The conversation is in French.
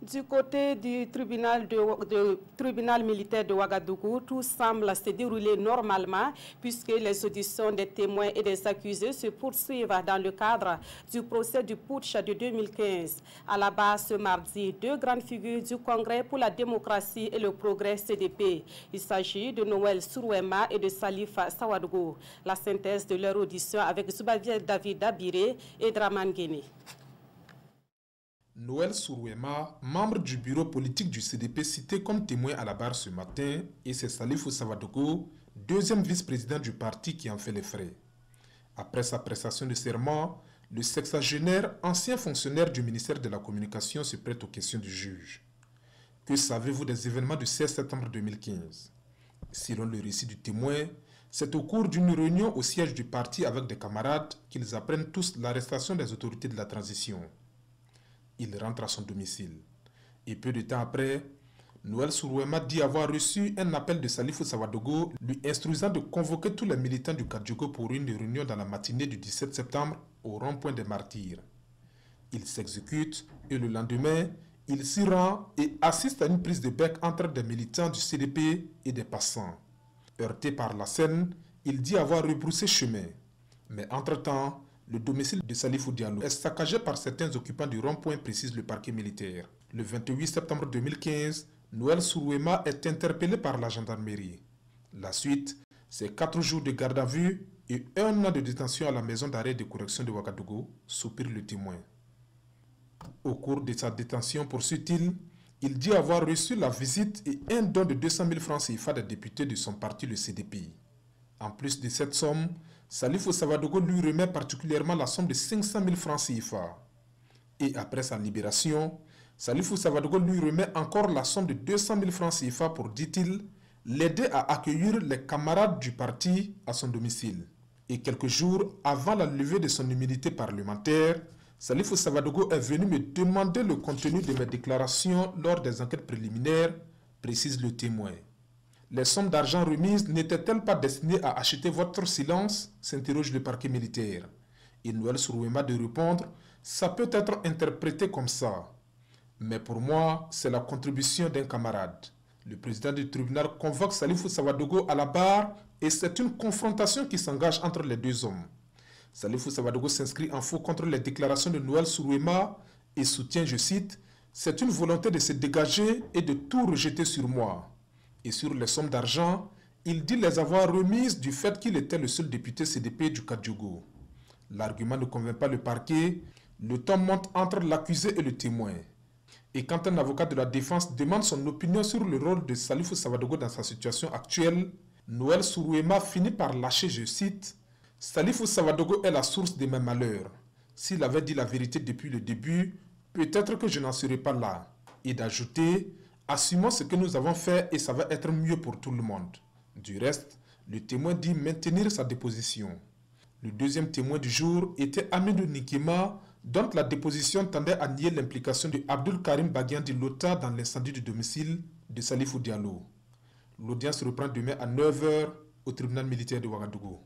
Du côté du tribunal militaire de Ouagadougou, tout semble se dérouler normalement puisque les auditions des témoins et des accusés se poursuivent dans le cadre du procès du putsch de 2015. À la base ce mardi, deux grandes figures du Congrès pour la démocratie et le progrès CDP. Il s'agit de Noël Sourouema et de Salif Sawadougou. La synthèse de leur audition avec Zoubavier David Dabiré et Draman Guéné. Noël Sourouema, membre du bureau politique du CDP cité comme témoin à la barre ce matin, et c'est Salif Sawadougou, deuxième vice-président du parti qui en fait les frais. Après sa prestation de serment, le sexagénaire, ancien fonctionnaire du ministère de la Communication, se prête aux questions du juge. Que savez-vous des événements du 16 septembre 2015? Selon le récit du témoin, c'est au cours d'une réunion au siège du parti avec des camarades qu'ils apprennent tous l'arrestation des autorités de la transition. Il rentre à son domicile. Et peu de temps après, Noël Sourouema dit avoir reçu un appel de Salif Sawadougou lui instruisant de convoquer tous les militants du Kadjogo pour une réunion dans la matinée du 17 septembre au rond-point des Martyrs. Il s'exécute et le lendemain, il s'y rend et assiste à une prise de bec entre des militants du CDP et des passants. Heurté par la scène, il dit avoir rebroussé chemin. Mais entre-temps, le domicile de Salif Diallo est saccagé par certains occupants du rond-point, précise le parquet militaire. Le 28 septembre 2015, Noël Sourouema est interpellé par la gendarmerie. La suite, c'est 4 jours de garde à vue et 1 an de détention à la maison d'arrêt de correction de Ouagadougou, soupire le témoin. Au cours de sa détention, poursuit-il, il dit avoir reçu la visite et un don de 200 000 francs CFA des députés de son parti, le CDP. En plus de cette somme, Salif Sawadougou lui remet particulièrement la somme de 500 000 francs CFA. Et après sa libération, Salif Sawadougou lui remet encore la somme de 200 000 francs CFA pour, dit-il, l'aider à accueillir les camarades du parti à son domicile. Et quelques jours avant la levée de son immunité parlementaire, Salif Sawadougou est venu me demander le contenu de mes déclarations lors des enquêtes préliminaires, précise le témoin. Les sommes d'argent remises n'étaient-elles pas destinées à acheter votre silence? S'interroge le parquet militaire. Et Noël Sourouema de répondre, ça peut être interprété comme ça. Mais pour moi, c'est la contribution d'un camarade. Le président du tribunal convoque Salif Sawadougou à la barre et c'est une confrontation qui s'engage entre les deux hommes. Salif Sawadougou s'inscrit en faux contre les déclarations de Noël Sourouema et soutient, je cite, « C'est une volonté de se dégager et de tout rejeter sur moi ». Et sur les sommes d'argent, il dit les avoir remises du fait qu'il était le seul député CDP du Kadjogo. L'argument ne convainc pas le parquet, le ton monte entre l'accusé et le témoin. Et quand un avocat de la défense demande son opinion sur le rôle de Salif Sawadougou dans sa situation actuelle, Noël Sourouema finit par lâcher, je cite, « Salif Sawadougou est la source de mes malheurs. S'il avait dit la vérité depuis le début, peut-être que je n'en serais pas là. » Et d'ajouter, « Assumons ce que nous avons fait et ça va être mieux pour tout le monde. » Du reste, le témoin dit maintenir sa déposition. Le deuxième témoin du jour était Amidou Nikema, dont la déposition tendait à nier l'implication de Abdul Karim Baguian Lota dans l'incendie du domicile de Salif Diallo. L'audience reprend demain à 9 h au tribunal militaire de Ouagadougou.